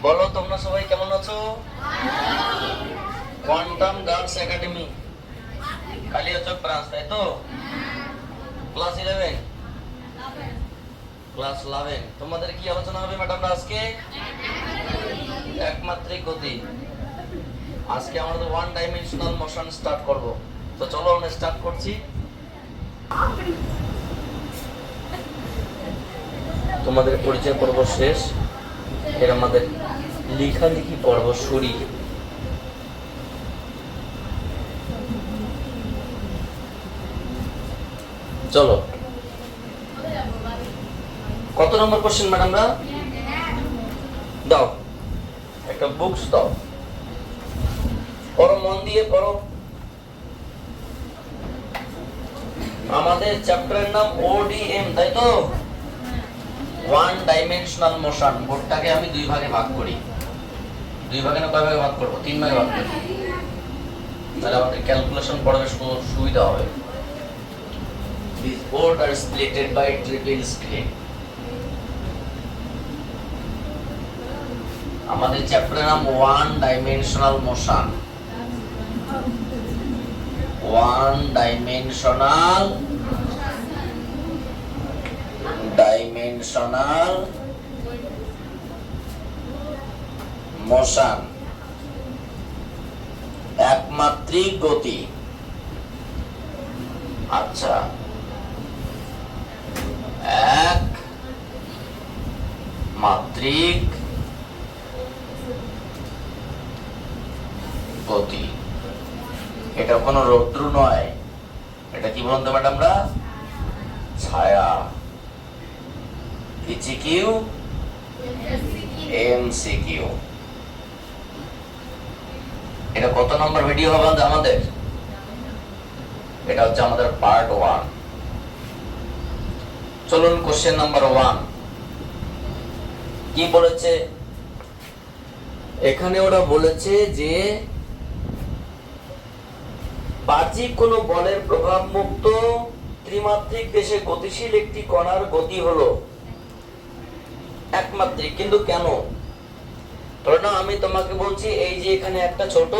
বলো তোমরা সবাই কেমন আছো? Quantum girls academy, Kaliachak branch, তাই তো? Class 11, class 11। তোমাদের কি আলোচনা হবে ম্যাডামরা আজকে? একমাত্রিক গতি। আজকে আমরা তো ওয়ান ডাইমেনশনাল মোশন স্টার্ট করব। তো চলো আমরা স্টার্ট করছি। তোমাদের পরিচয় পর্ব শেষ, এর আমাদের লেখালেখি পর্ব শুরু। চলো, কত নম্বর কোশ্চেন ম্যাডামরা? দাও একটা বুকস দাও, পড়ো, মন দিয়ে পড়ো। আমাদের চ্যাপ্টারের নাম ওডিএম, তাই তো? One dimensional motion. বোর্ডটাকে আমি দুই ভাগে ভাগ করি। দুই ভাগে না কয় ভাগে ভাগ করবো? 3 ভাগে ভাগ করি, তাহলে আমাদের ক্যালকুলেশন পড়ার সুবিধা হবে। These board are splitted by triple screen. আমাদের চ্যাপ্টারের নাম one dimensional motion. One dimensional motion, একমাত্রিক গতি। আচ্ছা, একমাত্রিক গতি। এটা কোনো রৌদ্র নয়, এটা কি বলতো ম্যাডামরা? ছায়া। পিজিকিউ, এমসিকিউ। এটা কত নম্বর ভিডিও হবে আমাদের? এটা হচ্ছে আমাদের পার্ট 1। চলুন কোশ্চেন নাম্বার 1 কি বলেছে এখানে? ওরা বলেছে যে বাহ্যিক কোন বলের প্রভাব মুক্ত ত্রিমাত্রিক দেশে গতিশীল একটি কণার গতি হলো একমাত্রিক। কিন্তু কেন? ধরো না, আমি তোমাকে বলছি এই যে এখানে একটা ছোট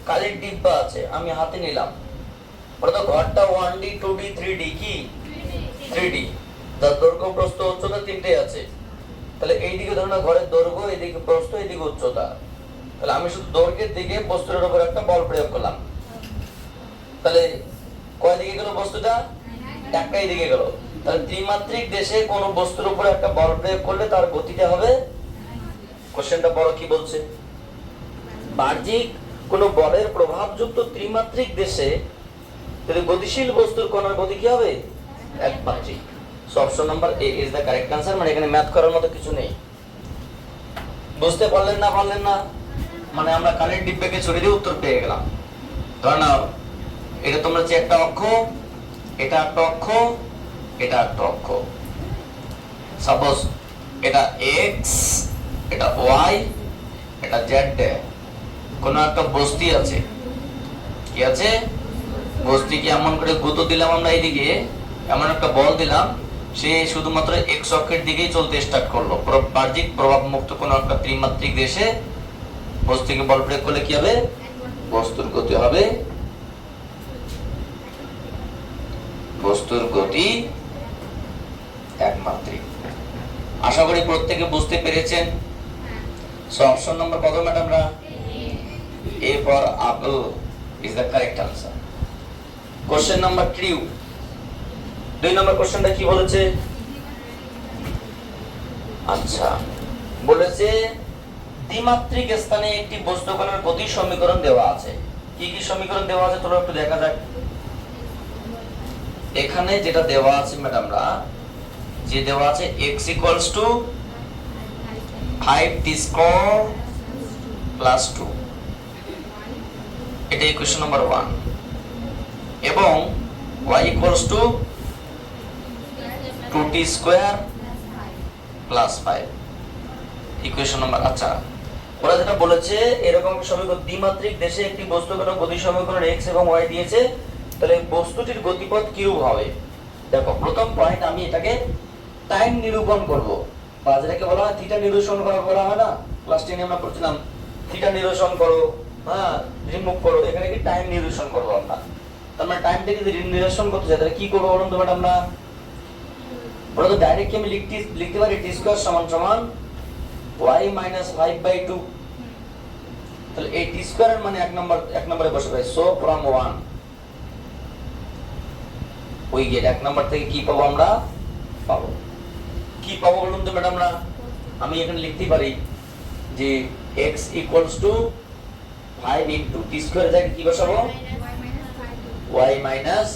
কালির ডিব্বা আছে, আমি হাতে নিলাম। ওটা ঘরটা 1D 2D 3D কি 3D, তার দৈর্ঘ্য প্রস্থ উচ্চতা তিনটেই আছে। তাহলে এইদিকে ধরো না ঘরের দৈর্ঘ্য, এইদিকে প্রস্থ, এইদিকে উচ্চতা। তাহলে আমি শুধু দৈর্ঘ্যের দিকে বস্তুর উপর একটা বল প্রয়োগ করলাম। তাহলে কয় দিকে গেল বস্তুটা? একটাই দিকে গেল। তাহলে ত্রিমাত্রিক দেশে কোন বস্তুর উপর একটা বল প্রয়োগ করলে তার গতিটা হবে। কোশ্চেনটা বড়, কি বলছে? বাহ্যিক কোন বলের প্রভাবযুক্ত ত্রিমাত্রিক দেশে যদি গতিশীল বস্তুর কণার গতি কি হবে? একমাত্রিক। So option number A is the correct answer. মানে এখানে ম্যাথ করার মতো কিছু নেই। বুঝতে পারলেন না? পারলেন না মানে আমরা কালির ডিব্বাকে ছড়িয়ে দিয়ে উত্তর পেয়ে গেলাম। ধর না, এটা তোমরা যে একটা অক্ষ, এটা একটা অক্ষ, এটা একটা অক্ষ। সাপোজ এটা এক্স, এটা ওয়াই, এটা জেড। কোন একটা বস্তু আছে, কি আছে? বস্তুকে এমন করে গুঁতো দিলাম আমরা, এইদিকে এমন একটা বল দিলাম, সে শুধুমাত্র এক্স অক্ষের দিকেই চলতে স্টার্ট করলো। বাহ্যিক প্রভাব মুক্ত কোন একটা ত্রিমাত্রিক দেশে বস্তুকে বল প্রয়োগ করলে কি হবে? বস্তুর গতি হবে, বস্তুর গতি একমাত্রিক। আশা করি প্রত্যেকে বুঝতে পেরেছেন। সো অপশন নাম্বার কত ম্যাডামরা? A for apple is the correct answer. Question number 2, 2 number কোশ্চেনটা কি বলেছে? আচ্ছা, বলেছে দ্বিমাত্রিক স্থানে একটি বস্তুকণার গতি সমীকরণ দেওয়া আছে। কি কি সমীকরণ দেওয়া আছে তোমরা একটু দেখা যাক। এখানে যেটা দেওয়া আছে ম্যাডামরা, যে দেওয়া আছে x = 5t² + 2, এটা ইকুয়েশন নাম্বার 1। এবং y = 2t² + 5, ইকুয়েশন নাম্বার। আচ্ছা, ওরা যেটা বলেছে এরকম সমীকরণ দ্বিমাত্রিক দেশে একটি বস্তুকণার গতি সমীকরণ x এবং y দিয়েছে, তাহলে বস্তুটির গতিপথ কিরূপ হবে? দেখো, প্রথম পয়েন্ট আমি এটাকে টাইম নিরূপণ করব, বা যেটাকে বলা হয় থিটা নিরসন করা হয় না, ক্লাস 10 আমরা পড়ছিলাম থিটা নিরসন করো, হ্যাঁ রিমুভ করো, এখানে কি টাইম নিরসন করবো আমরা। তার মানে টাইমটাকে যদি নিরসন করতে চাই তাহলে কি করবো বলুন তো ম্যাডাম? আমরা বলো তো, ডাইরেক্ট আমি লিখতে পারি টি স্কয়ার সমান সমান y মাইনাস 5/2। তাহলে এই টি স্কয়ারের মানে এক নম্বরে বসে পাই, সো ফ্রম 1 ওই গেট 1 নম্বর থেকে কি পাবো আমরা? পাবো কি পাবো বলুন তো ম্যাডাম? না আমি এখানে লিখতে পারি যে x equals to 5 into T square জায়গায় কি বসাবো? y minus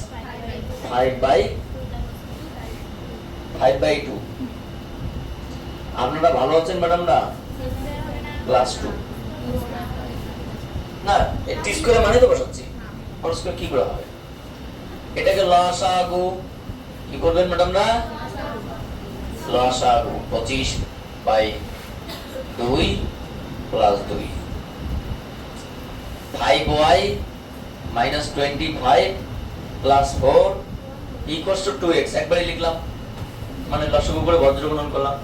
5/2। আপনারা ভালো আছেন ম্যাডাম? না ক্লাস 2 না, টি স্কয়ার মানে তো বসাচ্ছি, হোল স্কয়ার কি করে হবে? এটাকে লসাগু কি করবেন ম্যাডাম? না লসাগু 25/2 plus 2 5y minus 25 plus 4 equals to 2x। একবারই লিখলাম, মানে লসাগু করে বজ্র গুণন করলাম।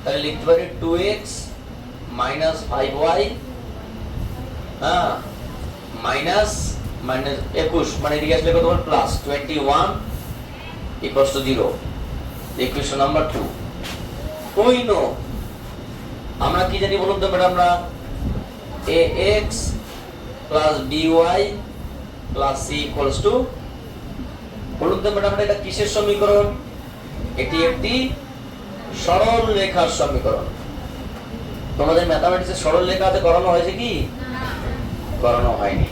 তাহলে লিখতে পারি 2x মাইনাস 5y হ্যাঁ মাইনাস 21, মানে এদিকে আসলে কত হবে? Plus 21 equals to 0। Equation number 2। We know, আমরা কি জানি বলুন তো ম্যাডাম? আমরা ax plus by plus c equals to, বলুন তো ম্যাডাম এটা কিসের সমীকরণ? এটি একটি সরল রেখার সমীকরণ। তোমাদের ম্যাথমেটিক্সে সরল রেখাতে করানো হয়েছে কি? করানো হয়নি,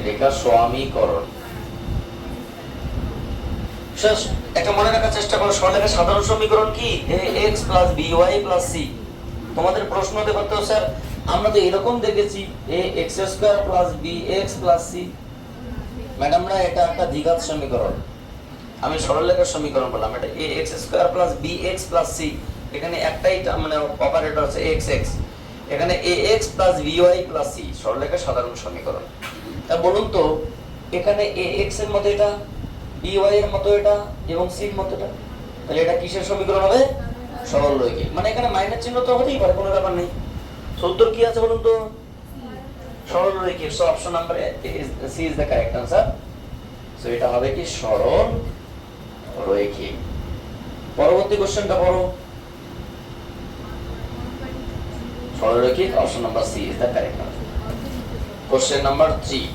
রেখার সমীকরণ। একটা মনে রাখার চেষ্টা করো, সরলরেখার সাধারণ সমীকরণ কি? ax plus by plus c। তোমাদের প্রশ্ন হতে পারতো, স্যার আমরা তো এরকম দেখেছি ax square plus bx plus c। ম্যাডামরা এটা একটা দ্বিঘাত সমীকরণ, আমি সরলরেখার সমীকরণ বললাম। এটা ax square plus bx plus c, এখানে একটাই মানে অপারেটর আছে x, এখানে ax plus by plus c, সরলরেখার সাধারণ সমীকরণ। তা বলুন তো, এখানে ax এর মতো এটা, by এর মতো এটা এবং c এর মতো এটা, তাহলে এটা কিসের সমীকরণ হবে? সরলরৈখিক। মানে এখানে মাইনাস চিহ্ন তো হতেই পারে, কোনো ব্যাপার নেই। উত্তর কি আছে বলুন তো? সরলরৈখিক। So option number C is the correct answer. So এটা হবে কি? সরলরৈখিক। পরবর্তী কোশ্চেনটা পড়ো। সরলরৈখিক, option number C is the correct answer. Question number 3।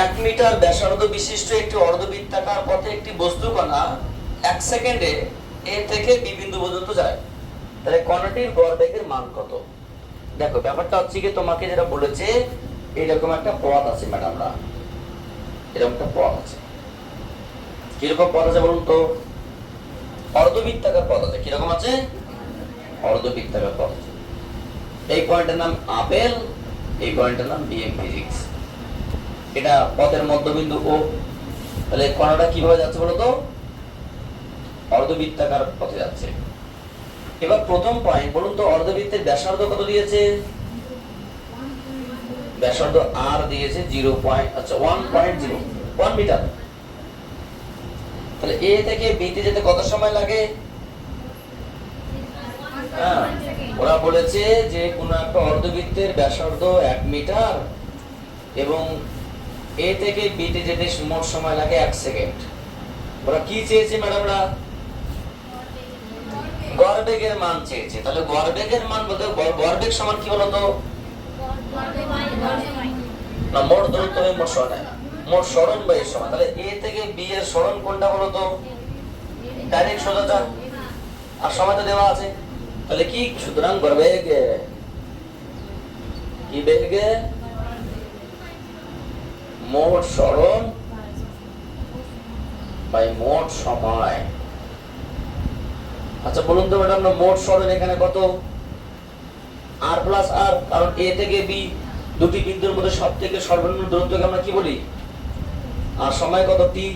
1 metre ব্যাসার্ধ বিশিষ্ট একটি অর্ধবৃত্তাকার পথে একটি বস্তুকণা 1 সেকেন্ডে এ থেকে বি বিন্দু পর্যন্ত যায়, তাহলে কণাটির গড় বেগের মান কত? দেখো ব্যাপারটা হচ্ছে কি, তোমাকে যেটা বলেছে এরকম একটা পথ আছে ম্যাডামরা, এরকম একটা পথ আছে। কিরকম পথ আছে বলুন তো? অর্ধবৃত্তাকার পথ আছে। কিরকম আছে? অর্ধবৃত্তাকার পথ আছে। এই পয়েন্টের নাম আপেল, এই পয়েন্টের নাম বিএম ফিজিক্স। এটা পথের মধ্যবিন্দু ও। তাহলে কণাটা কিভাবে যাচ্ছে বলো তো? অর্ধবৃত্তাকার পথে যাচ্ছে। এবার প্রথম পয়েন্ট বলুন তো, অর্ধবৃত্তের ব্যাসার্ধ কত দিয়েছে? ব্যাসার্ধ আর দিয়েছে 1 মিটার। তাহলে এ থেকে বি তে যেতে কত সময় লাগে? হ্যাঁ, ওরা বলেছে যে কোন একটা অর্ধবৃত্তের ব্যাসার্ধ 1 মিটার এবং এ থেকে বি তে যেতে মোট সময় লাগে 1 সেকেন্ড। ওরা কি চেয়েছে ম্যাডামরা? গড় বেগের মান চেয়েছে। তাহলে গড় বেগের মান বলতে গড় বেগ সমান কি বলতো? না, মোট দূরত্ব হয় মোট সরণ, মোট সরণ বাই সমান। তাহলে এ থেকে বি এর সরণ কোনটা বলতো? ডাইরেক্ট সোজাটা, আর সময় তো দেওয়া আছে। তাহলে কি? সুতরাং গড় বেগ কি? বেগে মোট সরণ বাই মোট সময়। আচ্ছা বলুন তো ম্যাডাম, মোট সরণ এখানে কত? আর প্লাস আর, কারণ এ থেকে বি দুটি বিন্দুর মধ্যে সবথেকে সর্বনিম্ন দূরত্বকে আমরা কি বলি? আর সময় কত? টি।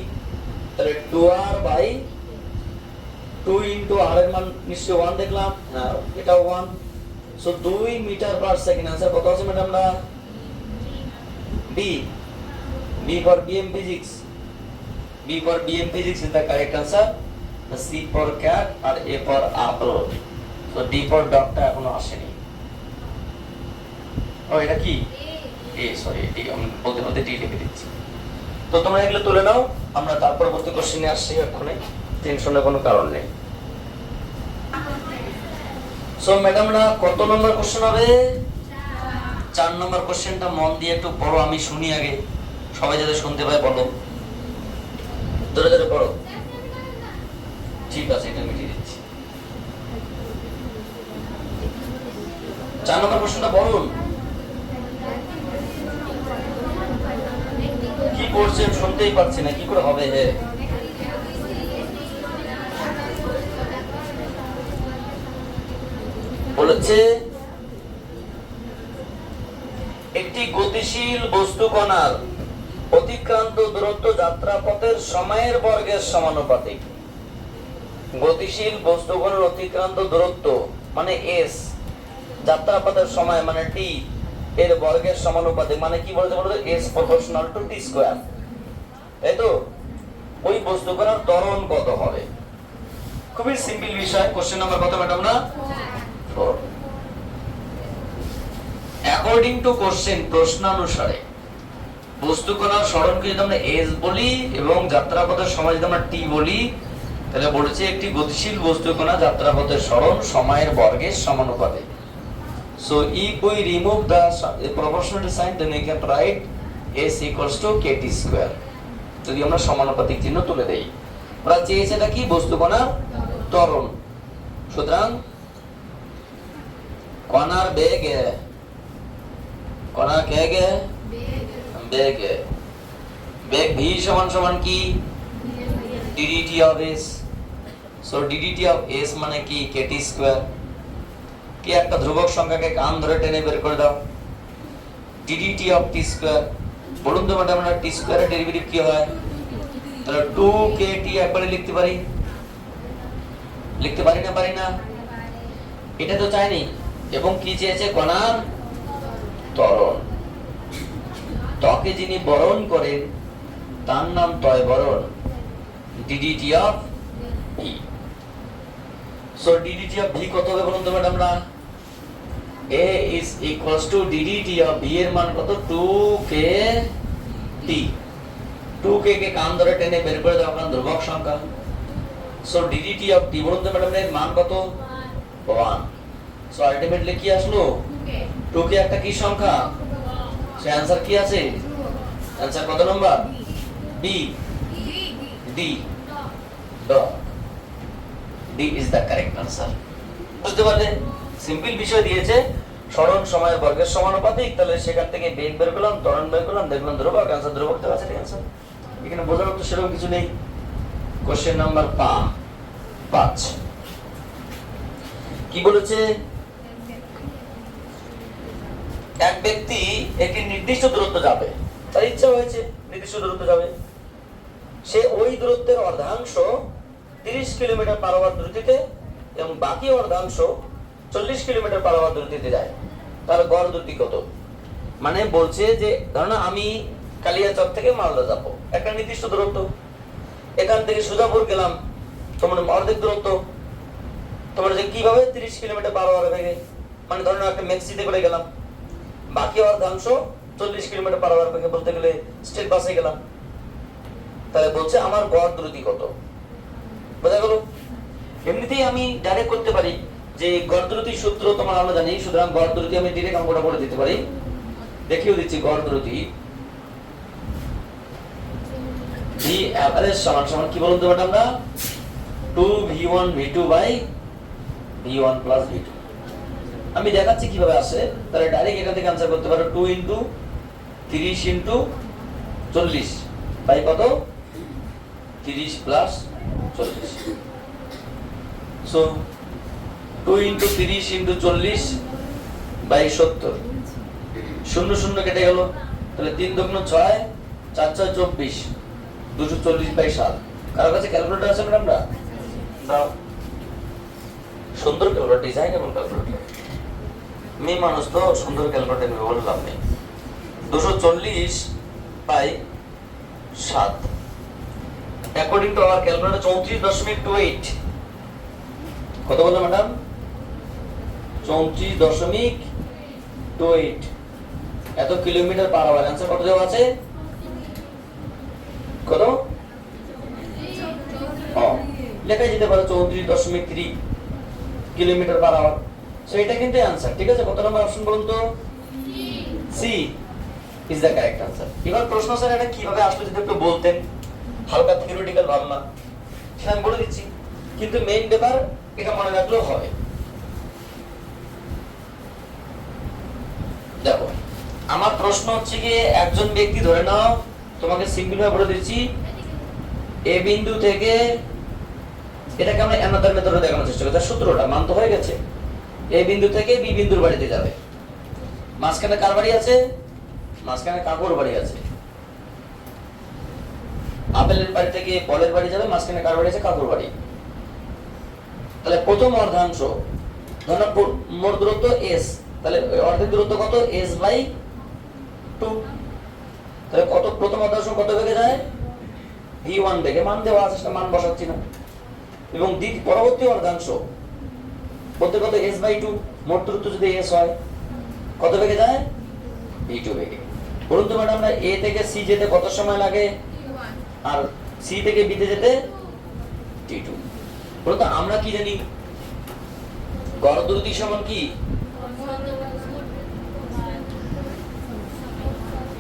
তাহলে 2r বাই 2 ইনটু r এর মান নিশ্চয়ই 1 দেখলাম, হ্যাঁ এটাও 1। So 2 metre per second. Answer কত আছে ম্যাডাম? না B, B for BM physics. B for BM physics is the correct answer. The C for cat আর A for apple. So D for doctor এখনো আসেনি। ও এটা কি? A সরি D আমি বলতে D লিখে দিচ্ছি। তো তোমরা এগুলো তুলে নাও, আমরা তারপর পরবর্তী কোশ্চেনে আসছি। এখনই টেনশনের কোনো কারণ নেই। সো ম্যাডামরা কত নম্বর কোশ্চেন হবে? 4 নম্বর কোশ্চেনটা মন দিয়ে একটু পড়ো, আমি শুনি আগে, সবাই যাতে শুনতে পায় বলো, ধরে ধরে পড়ো। ঠিক আছে, এটা মিটিয়ে দিচ্ছি। 4 নম্বর কোশ্চেনটা বলুন। কি পড়ছেন শুনতেই পাচ্ছি না, কি করে হবে? হে বলেছে একটি গতিশীল বস্তু কণার অতিক্রান্ত দূরত্ব যাত্রাপথের সময়ের বর্গের সমানুপাতিক। গতিশীল বস্তু কণার অতিক্রান্ত দূরত্ব মানে s, যাত্রাপথের সময় মানে t এর বর্গের সমানুপাতিক। মানে কি বলতে বলতে s proportional to t square, তাই তো? ওই বস্তু কণার ত্বরণ কত হবে? খুবই সিম্পল বিষয়। কোশ্চেন নাম্বার কত ম্যাডাম? না 4। অ্যাকর্ডিং টু কোশ্চেন, প্রশ্নানুসারে বস্তু কণার সরণকে যদি আমরা s বলি এবং যাত্রাপথের সময় যদি আমরা t বলি, তাহলে বলেছে একটি গতিশীল বস্তু কণা যাত্রাপথের সরণ সময়ের বর্গের সমানুপাতিক। So if we remove the proportionality sign, then we can write s equals to kt square. যদি আমরা সমানুপাতিক চিহ্ন তুলে দেই, ওরা চেয়েছে এটা কি? বস্তু কণার ত্বরণ। সুতরাং কণার বেগ, কণা কে গে বেগ, বেগ v সমান সমান কি? ddt of s. So ddt of s মানে কি? kt square. কি একটা ধ্রুবক সংখ্যাকে কান ধরে টেনে বের করে দাও, ddt of t স্কয়ার। বলুন তো ম্যাডাম, আমরা t স্কয়ারের ডেরিভেটিভ কি হয়? তাহলে 2kt একবারে লিখতে পারি, লিখতে পারি না? পারি না? এটা তো চাইনি। এবং কি চেয়েছে? কণার ত্বরণ। ত্বকে যিনি বরণ করেন তার নাম তয় বরণ, ddt of v. So ddt of v কত হবে বলুন তো ম্যাডাম? না a is equals to ddt of v এর মান কত? 2kt। 2k কে কান ধরে টেনে বের করে দাও, কারণ ধ্রুবক সংখ্যা। So ddt of t বলুন তো ম্যাডাম এর মান কত? 1। So আলটিমেটলি কি আসলো? 2k একটা কি সংখ্যা? সে आंसर কি আছে? आंसर কত number? b, d, d is the correct answer. বুঝতে পারলে? সিম্পল বিষয় দিয়েছে, সরণ সময়ের বর্গের সমানুপাতিক। তাহলে সেখান থেকে বেগ বের করলাম, ত্বরণ বের করলাম, দেখলাম ধ্রুবক। आंसर ধ্রুবক দেওয়া আছে, ঠিক আছে? এখানে বোঝার তো সেরকম কিছু নেই। কোশ্চেন নাম্বার 5 কি বলেছে? এক ব্যক্তি একটি নির্দিষ্ট দূরত্ব যাবে, তার ইচ্ছা হয়েছে নির্দিষ্ট দূরত্ব যাবে। সে ওই দূরত্বের অর্ধাংশ 30 কিলোমিটার পার আওয়ার দ্রুতিতে এবং বাকি অর্ধাংশ 40 কিলোমিটার পার আওয়ার দ্রুতিতে যায়। তার গড় দ্রুতি কত? মানে বলছে যে ধরো আমি কালিয়াচক থেকে মালদা যাব, একটা নির্দিষ্ট দূরত্ব। এখান থেকে সুজাপুর গেলাম, তোমার অর্ধেক দূরত্ব। তোমার যে কিভাবে 30 কিলোমিটার পার আওয়ার বেগে, মানে ধরো একটা ম্যাক্সিতে করে গেলাম, বাকি অর্ধাংশ 40 কিলোমিটার পার আওয়ার বেগে, বলতে গেলে স্টেট বাসে গেলাম। তাহলে বলছে আমার গড় দ্রুতি কত? বোঝা গেল? এমনিতেই আমি ডাইরেক্ট করতে পারি যে গড় দ্রুতির সূত্র তোমার আমরা জানি। সুতরাং গড় দ্রুতি আমি ডিরেক্ট অঙ্কটা করে দিতে পারি, দেখিয়ে দিচ্ছি। গড় দ্রুতি v average সমান সমান কি বলুন তো ম্যাডাম? না 2v1 v2 by v1 plus v2। আমি দেখাচ্ছি কিভাবে আসে। তাহলে ডাইরেক্ট এখান থেকে आंसर করতে পারো 2 ইনটু 30 ইনটু 40 বাই কত? 30 plus 40। So 2 into 30 into 40 by 70। 0 0 কেটে গেল, তাহলে 3 2 6 4 6 24, 240 বাই 7। কারো কাছে ক্যালকুলেটর আছে ম্যাডাম? দাও, সুন্দর ক্যালকুলেটর, ডিজাইন এবং ক্যালকুলেটর। মেয়ে মানুষ তো সুন্দর ক্যালকুলেটর নেবে বলে লাভ নেই। 240 by 7, according to our calculator 34.28। কত বললাম ম্যাডাম? 34.28 এত কিলোমিটার পার আওয়ার। आंसर কত দেওয়া আছে? কত? লেখা যেতে পারে 34.3 কিলোমিটার পার আওয়ার। সো এটা কিন্তু आंसर, ঠিক আছে? কত নম্বর অপশন বলুন তো? C is the correct answer. এবার প্রশ্ন স্যার এটা কিভাবে আসলে যদি একটু বলতেন, হালকা থিওরিটিক্যাল ভাবনা, সেটা আমি বলে দিচ্ছি, কিন্তু মেইন ব্যাপার এটা মনে রাখলেও হবে। দেখো, আমার প্রশ্ন হচ্ছে কি, একজন ব্যক্তি ধরে নাও, তোমাকে সিম্পল ভাবে বলে দিচ্ছি, এ বিন্দু থেকে, এটাকে আমরা অ্যানাদার মেথডে দেখানোর চেষ্টা করছি, সূত্রটা মানতে হয়ে গেছে। এ বিন্দু থেকে বি বিন্দুর বাড়িতে যাবে, মাঝখানে কার বাড়ি আছে? মাঝখানে কাকুর বাড়ি আছে। আপেলের বাড়ি থেকে বলের বাড়ি যাবে, মাঝখানে কার বাড়ি আছে? কাকুর বাড়ি। তাহলে প্রথম অর্ধাংশ ধরো মোট দূরত্ব s, তাহলে অর্ধেক দূরত্ব কত? s/2। তাহলে কত প্রথম অর্ধাংশ কত বেগে যায়? v1 বেগে। মান দেওয়া আছে, সেটা মান বসাচ্ছি না। এবং পরবর্তী অর্ধাংশ বলতে কত? s/2। মোট দূরত্ব যদি s হয়, কত বেগে যায়? v2 বেগে। বলুন তো ম্যাডাম, আমরা a থেকে c যেতে কত সময় লাগে? আর c থেকে b তে যেতে t2। বলুন তো আমরা কি জানি? গড় দ্রুতি সমান কি?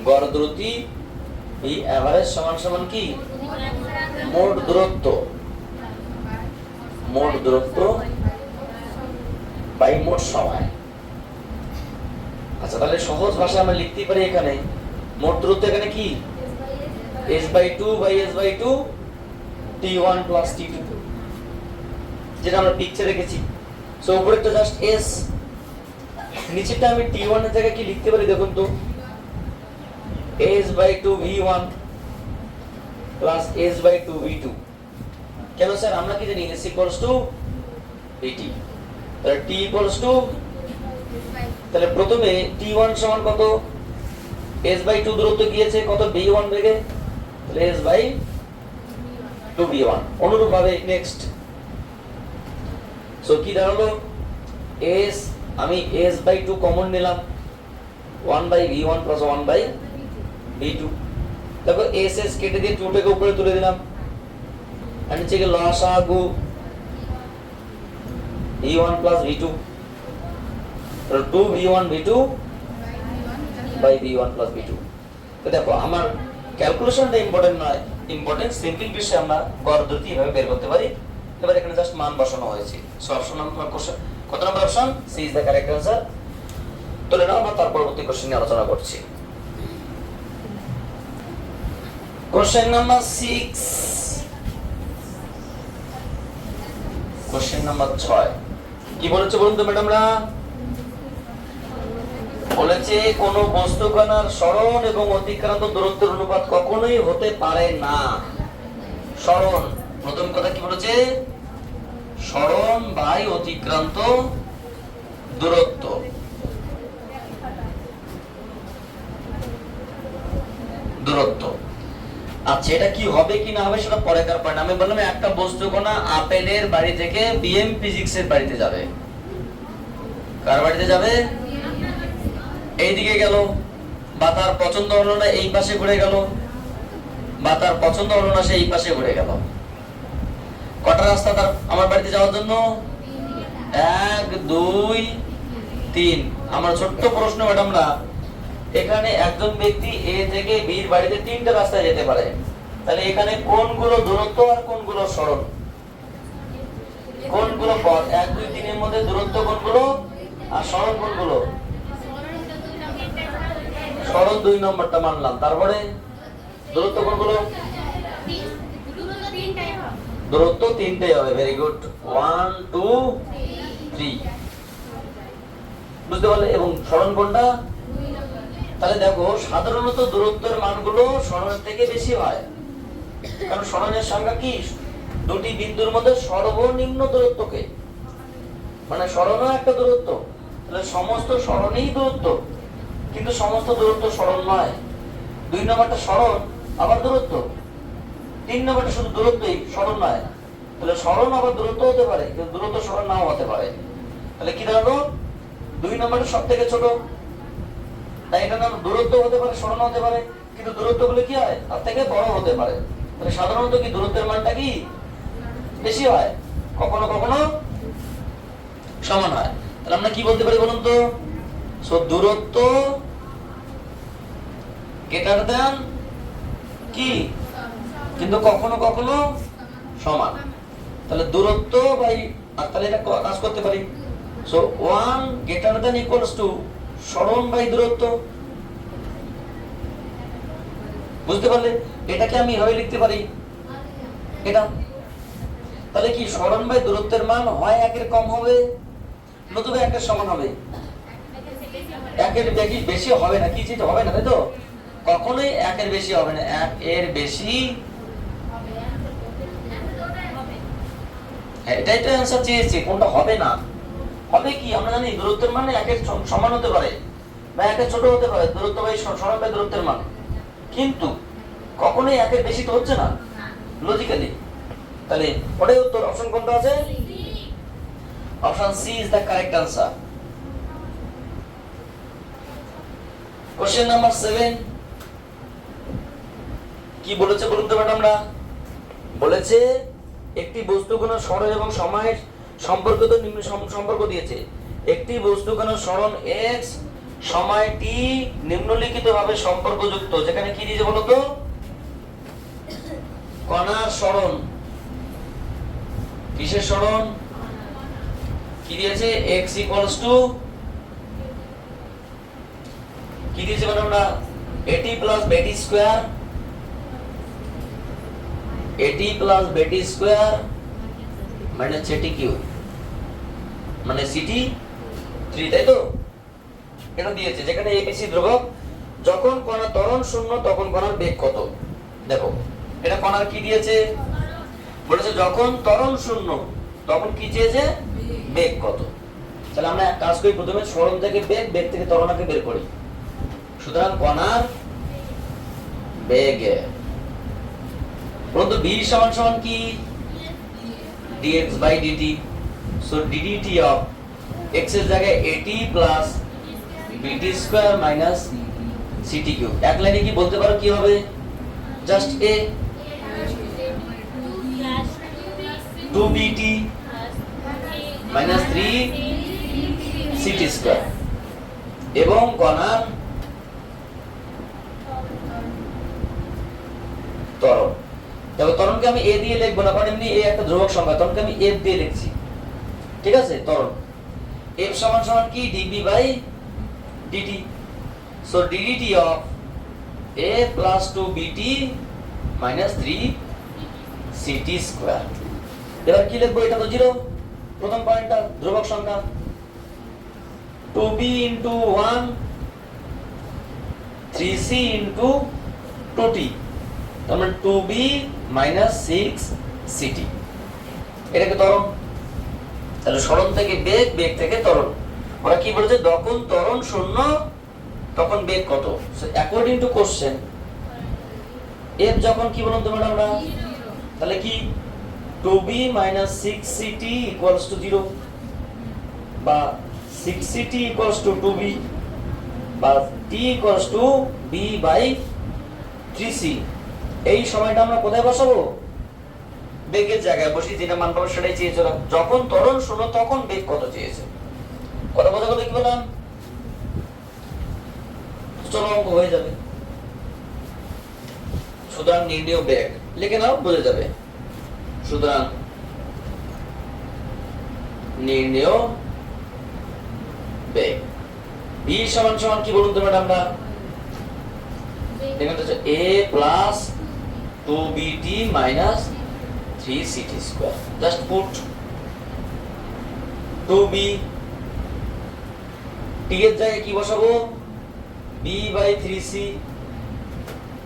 গড় দ্রুতি এই এভারেজ সমান সমান কি? মোট দূরত্ব। মোট দূরত্ব বাই মোট সময়। আচ্ছা, তাহলে সহজ ভাষায় আমরা লিখতে পারি এখানে মোট দূরত্ব এখানে কি? s/2/s/2 t1 plus t2, যেটা আমরা পিকচারে রেখেছি। সো উপরে তো জাস্ট s, নিচেটা আমি t1 এর জায়গায় কি লিখতে পারি দেখুন তো? s/2 v1 plus s/2 v2। কেন স্যার? আমরা কি জানি? s equals to vt। তাহলে t equals to, তাহলে প্রথমে t1 সমান কত? s/2 দূরত্ব গিয়েছে কত? v1 বেগে, তাহলে s/2 v1। অনুরূপ ভাবে নেক্সট, সো কি দাঁড়ালো? s, আমি s/2 কমন নিলাম, 1/v1 plus 1/v2। দেখো s কেটে দিয়ে 2 টাকে উপরে তুলে দিলাম, আর নিচে গিয়ে লসাগু v1 plus v2, তাহলে 2v1 v2 by v1 plus v2। তো দেখো, আমার ক্যালকুলেশনটা ইম্পর্টেন্ট নয়, ইম্পর্টেন্ট সিম্পল বিষয় আমরা গড় দ্রুতি এভাবে বের করতে পারি। এবার এখানে জাস্ট মান বসানো হয়েছে। সো অপশন নাম্বার কোশ্চেন কত number option? C is the correct answer. তাহলে নাও আমরা তার পরবর্তী কোশ্চেন নিয়ে আলোচনা করছি। কোশ্চেন নাম্বার 6, কোশ্চেন নাম্বার 6 কি বলেছে বলুন তো ম্যাডামরা? বলেছে কোন বস্তু কণার সরণ এবং অতিক্রান্ত দূরত্বের অনুপাত কখনোই হতে পারে না। সরণ, প্রথম কথা কি বলেছে? সরণ বাই অতিক্রান্ত দূরত্ব। দূরত্ব, আচ্ছা এটা কি হবে কি না হবে সেটা পরেকার পয়েন্ট। আমি বললাম একটা বস্তু কণা আপেলের বাড়ি থেকে বিএম ফিজিক্সের বাড়িতে যাবে। কার বাড়িতে যাবে? এইদিকে গেল, বা তার পছন্দ হলো না এই পাশে ঘুরে গেল, বা তার পছন্দ হলো না সে এই পাশে ঘুরে গেল। কটা রাস্তা তার আমার বাড়িতে যাওয়ার জন্য? 1 2 3। আমার ছোট্ট প্রশ্ন ম্যাডামরা, এখানে একজন ব্যক্তি এ থেকে বি এর বাড়িতে 3টা রাস্তায় যেতে পারে, তাহলে এখানে কোনগুলো দূরত্ব আর কোনগুলো সরণ? কোনগুলো পথ? 1 2 3 এর মধ্যে দূরত্ব কোনগুলো আর সরণ কোনগুলো? সরণ 2 নম্বরটা মানলাম, তারপরে দূরত্ব কোনগুলো? দূরত্ব 3টাই হবে। ভেরি গুড, 1 2 3 বুঝতে পারলে। এবং সরণ কোনটা? তাহলে দেখো, সাধারণত দূরত্বের মানগুলো সরণের থেকে বেশি হয়, কারণ সরণের সংখ্যা কি? দুটি বিন্দুর মধ্যে সর্বনিম্ন দূরত্বকে, মানে সরণও একটা দূরত্ব, তাহলে সমস্ত সরণেই দূরত্ব, কিন্তু সমস্ত দূরত্ব সরণ নয়। 2 নম্বরটা সরণ আবার দূরত্ব, 3 নম্বরটা শুধু দূরত্বই, সরণ নয়। তাহলে সরণ আবার দূরত্ব হতে পারে, কিন্তু দূরত্ব সরণ নাও হতে পারে। তাহলে কি দাঁড়ালো? 2 নম্বরটা সব থেকে ছোট, তাই এটা নাম দূরত্ব হতে পারে, সরণ হতে পারে, কিন্তু দূরত্ব গুলো কি হয় তার থেকে বড় হতে পারে। তাহলে সাধারণত কি দূরত্বের মানটা কি বেশি হয়, কখনো কখনো সমান হয়। তাহলে আমরা কি বলতে পারি বলুন তো? সো দূরত্ব গ্রেটার দ্যান কি, কিন্তু কখনো কখনো সমান। তাহলে দূরত্ব বাই, আর তাহলে এটা কাজ করতে পারি। So 1 greater than equals to সরণ বাই দূরত্ব। বুঝতে পারলে? এটাকে আমি এভাবে লিখতে পারি, এটা। তাহলে কি সরণ বাই দূরত্বের মান হয় 1 এর কম হবে, নতুবা 1 এর সমান হবে। 1 এর বেশি হবে না, কি চিন্তা হবে না, তাই তো? কখনোই 1 এর বেশি হবে না, 1 এর বেশি। এটাই তো অ্যানসার চেয়েছি, কোনটা হবে না। হবে কি, আমরা জানি দূরত্বের মান 1 এর সমান হতে পারে বা 1 এর ছোট হতে পারে, দূরত্ব বাই সরণ বাই দূরত্বের মান, কিন্তু কখনোই 1 এর বেশি তো হচ্ছে না লজিক্যালি। তাহলে ওটাই উত্তর। অপশন কোনটা আছে? Option C is the correct answer. Question number 7 কি বলেছে বলুন তো ম্যাডামরা? বলেছে একটি বস্তু কোন সরণ এবং সময়ের সম্পর্কিত নিম্ন সম্পর্ক দিয়েছে। একটি বস্তু কোন সরণ x সময় t নিম্নলিখিত ভাবে সম্পর্কযুক্ত, যেখানে কি দিয়েছে বলতো? কণার সরণ। কিসের সরণ? কি দিয়েছে? x ইকুয়ালস টু কি দিয়েছে ম্যাডামরা? at plus bt square, at plus bt square minus ct cube মানে ct 3, তাই তো? এটা দিয়েছে, যেখানে abc ধ্রুবক। যখন কণা ত্বরণ শূন্য তখন কণার বেগ কত? দেখো এটা কণার কি দিয়েছে বলেছে, যখন ত্বরণ শূন্য তখন কি চেয়েছে? বেগ কত। তাহলে আমরা এক কাজ করি, প্রথমে সরণ থেকে বেগ, বেগ থেকে ত্বরণকে বের করি। সুতরাং কণার বেগ পরন্তু b সমান সমান কি? dx by dt। So ddt of x এর জায়গায় at plus bt square minus ct cube. এক লাইনে কি বলতে পারো কি হবে? Just a 2bt minus 3ct square এবং কণার ত্বরণ। দেখো ত্বরণকে আমি a দিয়ে লিখবো না, কারণ এমনি a একটা ধ্রুবক সংখ্যা, ত্বরণকে আমি f দিয়ে লিখছি, ঠিক আছে? ত্বরণ f সমান সমান কি? db by dt। So ddt of a plus 2bt minus 3ct square. এবার কি লিখবো? এটা তো 0, প্রথম পয়েন্টটা ধ্রুবক সংখ্যা। 2b into 1 3c into 2t, তার মানে 2b মাইনাস 6ct। এটাকে ত্বরণ। তাহলে সরণ থেকে বেগ, বেগ থেকে ত্বরণ। ওরা কি বলেছে? যখন ত্বরণ শূন্য তখন বেগ কত? অ্যাকর্ডিং টু কোশ্চেন f যখন কি বলুন তো ম্যাডাম? তাহলে কি 2b minus 6ct equals to 0 বা 6ct equals to 2b বা t equals to b by 3c। এই সময়টা আমরা কোথায় বসাবো? বেগের জায়গায় বসি, যেটা মান পাবো সেটাই চেয়েছে। যখন ত্বরণ শূন্য তখন বেগ কত চেয়েছে। কথা বোঝা গেল কি বললাম? চলো অঙ্ক হয়ে যাবে। সুতরাং নির্ণেয় বেগ লিখে নাও, বোঝা যাবে। সুতরাং নির্ণেয় বেগ b সমান সমান কি বলুন তো ম্যাডামরা? দেখুন তো a plus 2bt minus 3ct square. Just put 2b, t এর জায়গায় কি বসাবো? b by 3c,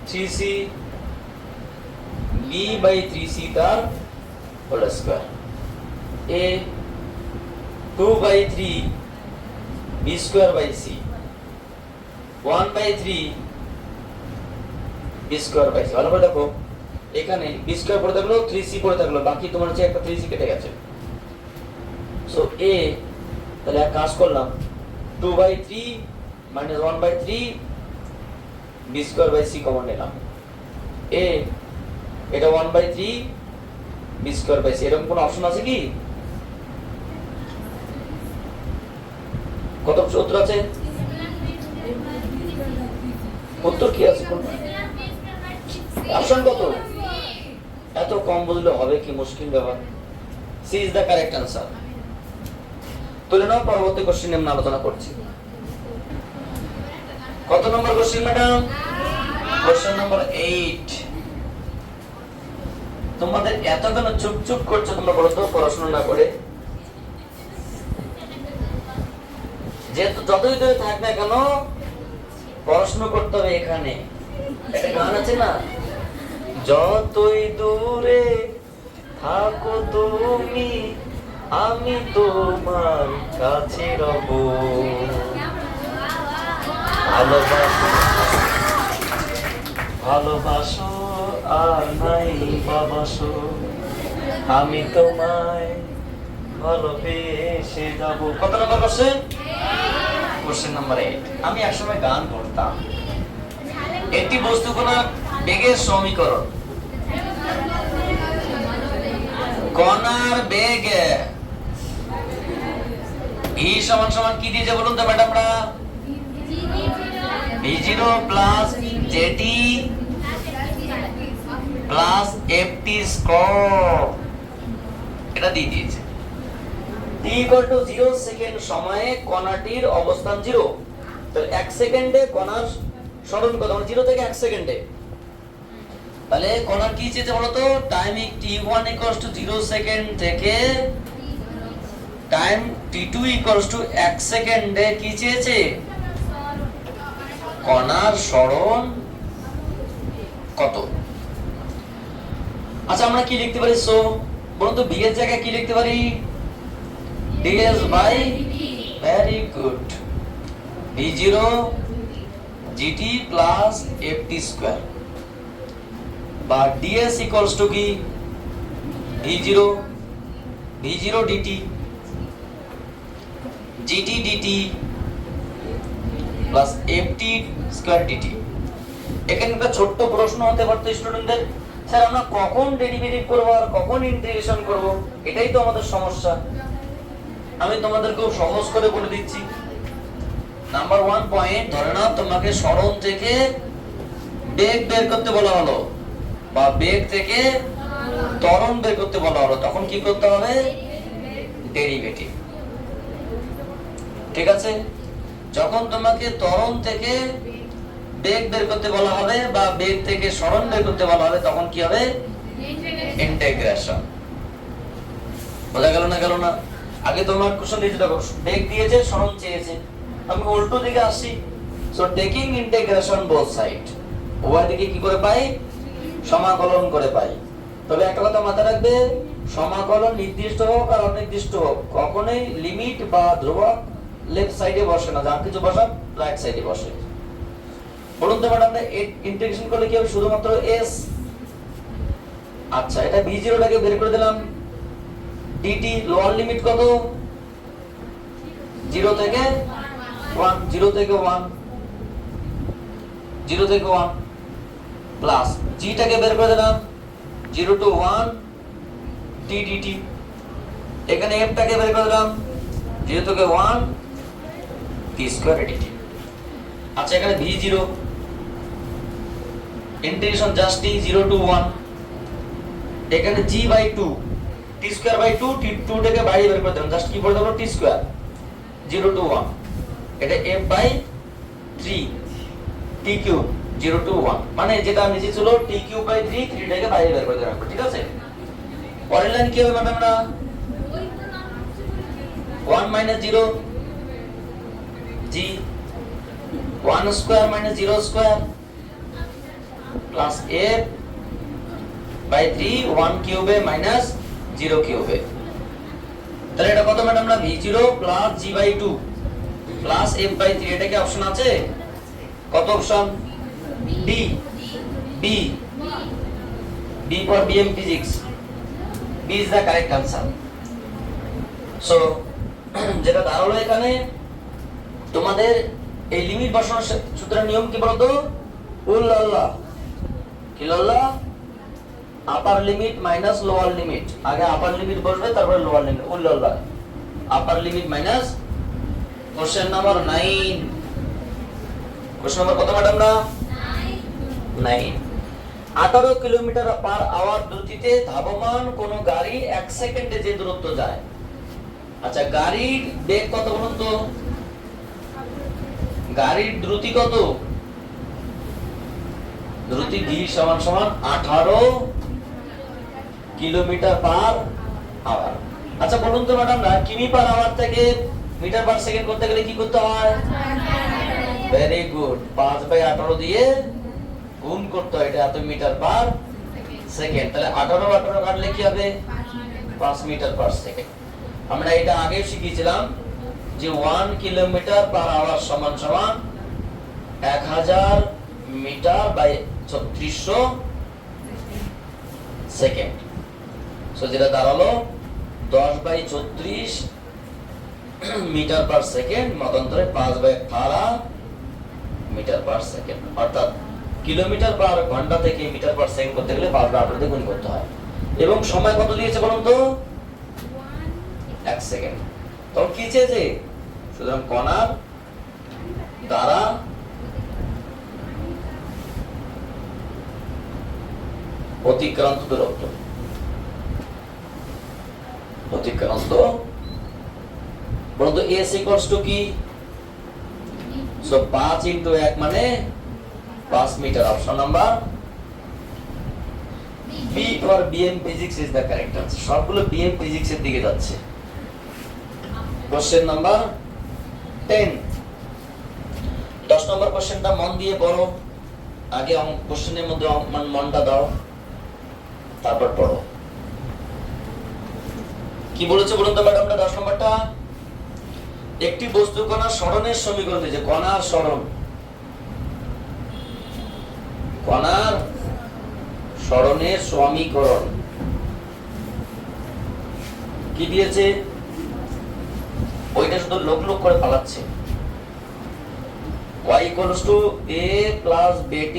3c b by 3c তার whole square. a 2 by 3 b square by c, 1 by 3 b square by c। ভালো করে দেখো, এখানে বি স্কয়ার পড়ে থাকলো 3c পড়ে থাকলো, বাকি তোমার হচ্ছে একটা 3c কেটে গেছে। সো a, তাহলে এক কাজ করলাম 2/3 minus 1/3 b square by c common নিলাম। a এটা 1/3 b স্কয়ার বাই c, এরকম কোন অপশন আছে কি? কত উত্তর আছে? উত্তর কি আছে? কোন অপশন কত? এত কম বুঝলে হবে কি, মুশকিল ব্যাপার। C is the correct answer. তুলে নাও, পরবর্তী কোশ্চেন আমরা আলোচনা করছি। কত number question madam? Question number 8। তোমাদের এত কেন চুপ চুপ করছো তোমরা বলো তো, পড়াশোনা না করে? যেহেতু যতই দূরে থাক না কেন পড়াশোনা করতে হবে। এখানে একটা গান আছে না, যতই দূরে থাকো তুমি আমি তোমার কাছে রব, ভালোবাসো ভালোবাসো আর নাই বাবাসো, আমি তোমায় ভালোবেসে যাব। কত নম্বর কোশ্চেন? Question number 8। আমি একসময় গান করতাম। একটি বস্তুকণার বেগের সমীকরণ, কণার বেগ E সমান সমান কি দিয়েছে বলুন তো ম্যাডামরা? v0 plus zt plus ft square, এটা দিয়ে দিয়েছে। t = 0 সেকেন্ড সময়ে কণাটির অবস্থান 0। তাহলে 1 সেকেন্ডে কণার সরণ কত? 0 থেকে 1 সেকেন্ডে। তাহলে কণার কি চেয়েছে বলো তো? টাইম t1 = 0 সেকেন্ড থেকে টাইম t2 = 1 সেকেন্ডে কি চেয়েছে? কণার সরণ কত? আচ্ছা আমরা কি লিখতে পারি? সো বলুন তো, b এর জায়গায় কি লিখতে পারি? ds by, very good, v0 gt plus ft square, বা ds ইকুয়ালস টু কি? v0 dt gt dt plus ft square dt। এখানে একটা ছোট্ট প্রশ্ন হতে পারতো স্টুডেন্টদের, স্যার আমরা কখন ডেরিভেটিভ করব আর কখন ইন্টিগ্রেশন করব? এটাই তো আমাদের সমস্যা। আমি তোমাদেরকেও সহজ করে বলে দিচ্ছি। নাম্বার 1 পয়েন্ট, ধরে নাও তোমাকে সরণ থেকে বেগ বের করতে বলা হলো, বা বেগ থেকে ত্বরণ বের করতে বলা হলো, তখন কি করতে হবে? ডেরিভেটিভ। ঠিক আছে? যখন তোমাকে ত্বরণ থেকে বেগ বের করতে বলা হবে বা বেগ থেকে সরণ বের করতে বলা হবে, তখন কি হবে? ইন্টিগ্রেশন। বোঝা গেল না? গেল না? আগে তোমার কোশ্চেন দিয়েছে, দেখো বেগ দিয়েছে, সরণ চেয়েছে, আমি উল্টো দিকে আসি। So taking integration both side, উভয় দিকে কি করে পাই? সমাকলন করে পাই। তবে একটা কথা মাথায় রাখবে, সমাকলন নির্দিষ্ট হোক আর অনির্দিষ্ট হোক, কখনোই লিমিট বা ধ্রুবক লেফট সাইডে বসে না, যা কিছু বসা রাইট সাইডে বসে। বলুন তো ম্যাডাম, ইন্টিগ্রেশন করলে কি হবে? শুধুমাত্র s। আচ্ছা, এটা v0 টাকে বের করে দিলাম, dt লোয়ার লিমিট কত? 0 থেকে 1, 0 থেকে 1, 0 থেকে 1 প্লাস g টাকে বের করে দিলাম 0 to 1 t dt। এখানে f টাকে বের করে দিলাম 0 থেকে 1 t স্কয়ার dt। আচ্ছা, এখানে v0 integration just t 0 to 1, এখানে g by 2 t square by 2, t2 টাকে বাইরে বের করে দিলাম, জাস্ট কি করে দেব? t স্কয়ার 0 to 1, এটা f by 3 t cube 0 to 1, মানে যেটা নিচে ছিল t কিউব বাই 3, 3 টাকে বাইরে বের করে দিলাম। ঠিক আছে? পরের লাইন কি হবে ম্যাডাম? না 1 minus 0 g 1 square minus 0 square plus f by 3 1 cube minus 0 cube। তাহলে এটা কত ম্যাডাম? না v0 plus g by 2 plus f by 3, এটা কি অপশন আছে? কত option? d b B for BM physics. B is the correct answer. So যেটা দাঁড়ালো এখানে তোমাদের এই লিমিট বসানোর সূত্রের নিয়ম কি বলতো? উল্লাল্লাহ কি লাল্লাহ, upper limit minus lower limit. আগে আপার লিমিট বসবে তারপরে লোয়ার লিমিট। উল্লাল্লাহ upper limit minus. Question number 9। কোশ্চেন নাম্বার কত ম্যাডাম না? 9। 18 কিলোমিটার পার আওয়ার দ্রুতিতে ধাবমান কোন গাড়ি 1 সেকেন্ডে যে দূরত্ব যায়। আচ্ছা গাড়ির বেগ কত বলুন তো? গাড়ির দ্রুতি কত? দ্রুতি v সমান সমান 18 কিলোমিটার পার আওয়ার। আচ্ছা বলুন তো ম্যাডাম না, কিমি পার আওয়ার থেকে মিটার পার সেকেন্ড করতে গেলে কি করতে হয়? ভেরি গুড, 5/18 দিয়ে গুণ করতে হয়, এটা এত মিটার পার সেকেন্ড। তাহলে 18 কাটলে কি হবে? 5 মিটার পার সেকেন্ড। আমরা এটা আগে শিখিয়েছিলাম যে 1 কিলোমিটার পার আওয়ার সমান সমান 1000 মিটার বাই 3600 সেকেন্ড। সো যেটা দাঁড়ালো 10/34 মিটার পার সেকেন্ড, মতান্তরে 5/18 মিটার পার সেকেন্ড। অর্থাৎ কিলোমিটার পার ঘন্টা থেকে মিটার পার সেকেন্ড করতে গেলে 5/18 দিয়ে গুণ করতে হয়। এবং সময় কত দিয়েছে বলুন তো? 1 সেকেন্ড। তখন কি চেয়েছে? সুতরাং কণার দ্বারা অতিক্রান্ত দূরত্ব, অতিক্রান্ত বলতো s ইকুয়ালস টু কি? সো 5 ইনটু 1 মানে 5 metre. Option number B for BM physics is the correct answer. সবগুলো BM ফিজিক্স এর দিকে যাচ্ছে। Question number 10। 10 নম্বর কোশ্চেনটা মন দিয়ে পড়ো। আগে কোশ্চেনের মধ্যে মনটা দাও, তারপর পড়ো। কি বলেছে বলুন তো ম্যাডামটা? 10 নম্বরটা একটি বস্তু কণার সরণের সমীকরণ দিয়েছে। কণার সরণ, কণার সরণের সমীকরণ কি দিয়েছে? ওইটা শুধু লোক লোক করে পালাচ্ছে। y equals to a plus bt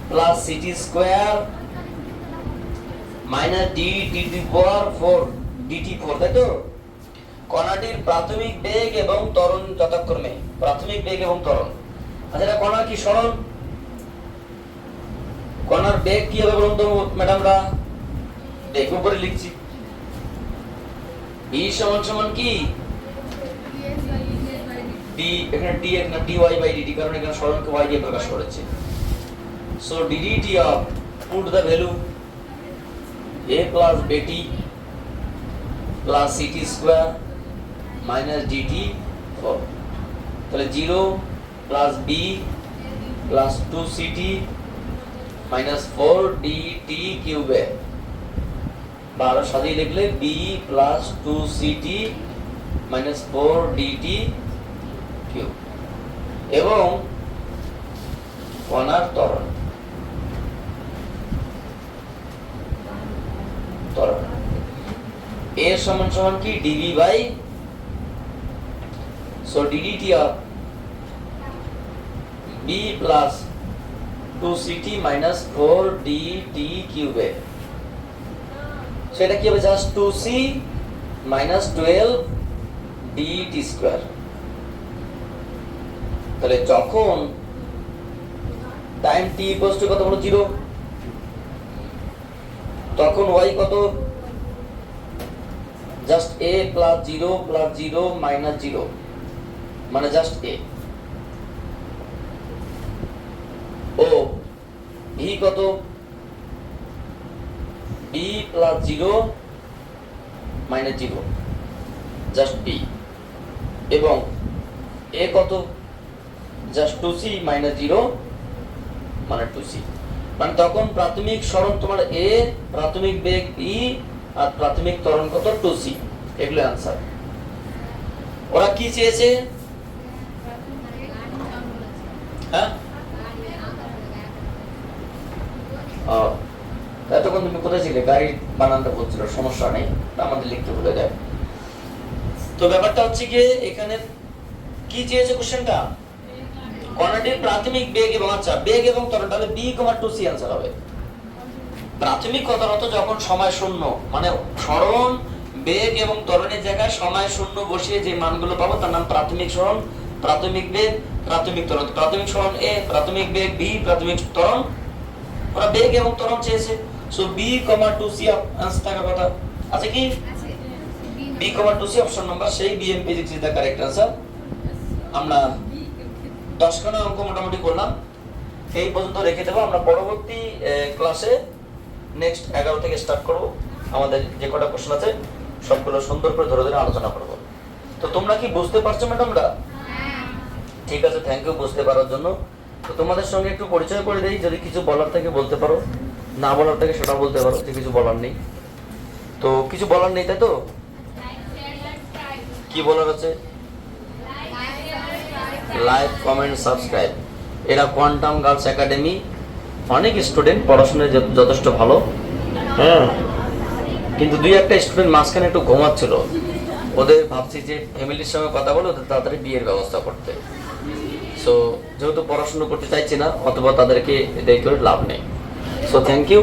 plus ct square minus d to the power 4 dt4, তাই তো? কণাটির প্রাথমিক বেগ এবং ত্বরণ যথাক্রমে। প্রাথমিক বেগ এবং ত্বরণ। আচ্ছা এটা কণার কি সরণ? কণার বেগ কি হবে বলুন তো ম্যাডামরা? বেগ উপরে লিখছি, e সমান সমান কি? d, এখানে d এখানে dy বাই dt, কারণ এখানে সরণকে y দিয়ে প্রকাশ করেছে। So ddt of, put the value a plus bt plus ct square minus dt 4, তাহলে 0 plus b plus 2ct minus 4 dt কিউবে। বা আরো সাজিয়ে লিখলে b plus 2ct minus 4 dt cube. এবং কণার ত্বরণ, ত্বরণ a সমান সমান কি? dv by, so ddt of b plus 2ct minus 4 dt কিউবে। সেটা কি হবে? Just 2c minus 12 dt square. তাহলে যখন টাইম t ইকুয়ালস টু কত বলো? 0, তখন y কত? Just a plus 0 plus 0 minus 0 মানে জাস্ট a। ও v কত? b plus 0 minus 0 just b। এবং a কত? জাস্ট 2c মাইনাস 0 মানে 2c। মানে তখন প্রাথমিক সরণ তোমার a, প্রাথমিক বেগ b, আর প্রাথমিক ত্বরণ কত? 2c। এগুলো आंसर। ওরা কি চেয়েছে? আহ, এতক্ষণ তুমি কোথায় ছিলে? গাড়ি বানানটা বলছিল, সমস্যা নেই, আমাদের লিখতে ভুলে যায়। তো ব্যাপারটা হচ্ছে গিয়ে এখানে কি চেয়েছে কোশ্চেনটা? কণাটির প্রাথমিক বেগ এবং আচ্ছা বেগ এবং ত্বরণ, তাহলে B comma two C answer হবে। প্রাথমিক কথার অর্থ যখন সময় শূন্য, মানে সরণ বেগ এবং ত্বরণের জায়গায় সময় শূন্য বসিয়ে যে মানগুলো পাবো তার নাম প্রাথমিক সরণ, প্রাথমিক বেগ, প্রাথমিক ত্বরণ। প্রাথমিক সরণ এ, প্রাথমিক বেগ বি, প্রাথমিক ত্বরণ, ওরা বেগ এবং ত্বরণ চেয়েছে। So B comma two C answer থাকার কথা আছে কি? B comma two C option number সেই BM physics is the correct answer. আমরা 10 খানা অঙ্ক মোটামুটি করলাম, এই পর্যন্ত রেখে দেবো। আমরা পরবর্তী ক্লাসে নেক্সট 11 থেকে স্টার্ট করব। আমাদের যে কটা কোশ্চেন আছে সবগুলো সুন্দর করে ধরে ধরে আলোচনা করব। তো তোমরা কি বুঝতে পারছো ম্যাডামরা? ঠিক আছে, থ্যাংক ইউ বুঝতে পারার জন্য। তো তোমাদের সঙ্গে একটু পরিচয় করে দেই, যদি কিছু বলার থাকে বলতে পারো, না বলার থাকে সেটা বলতে পারো যে কিছু বলার নেই। তো কিছু বলার নেই, তাই তো? কি বলার আছে? Like, comment, subscribe. এরা কোয়ান্টাম গার্লস একাডেমি, অনেক স্টুডেন্ট, পড়াশোনায় যথেষ্ট ভালো, হ্যাঁ, কিন্তু দুই একটা স্টুডেন্ট মাঝখানে একটু ঘুমাচ্ছিল। ওদের ভাবছি যে ফ্যামিলির সঙ্গে কথা বলে ওদের তাড়াতাড়ি বিয়ের ব্যবস্থা করতে। সো যেহেতু পড়াশোনা করতে চাইছি না, অথবা তাদেরকে দেখে লাভ নেই। So thank you.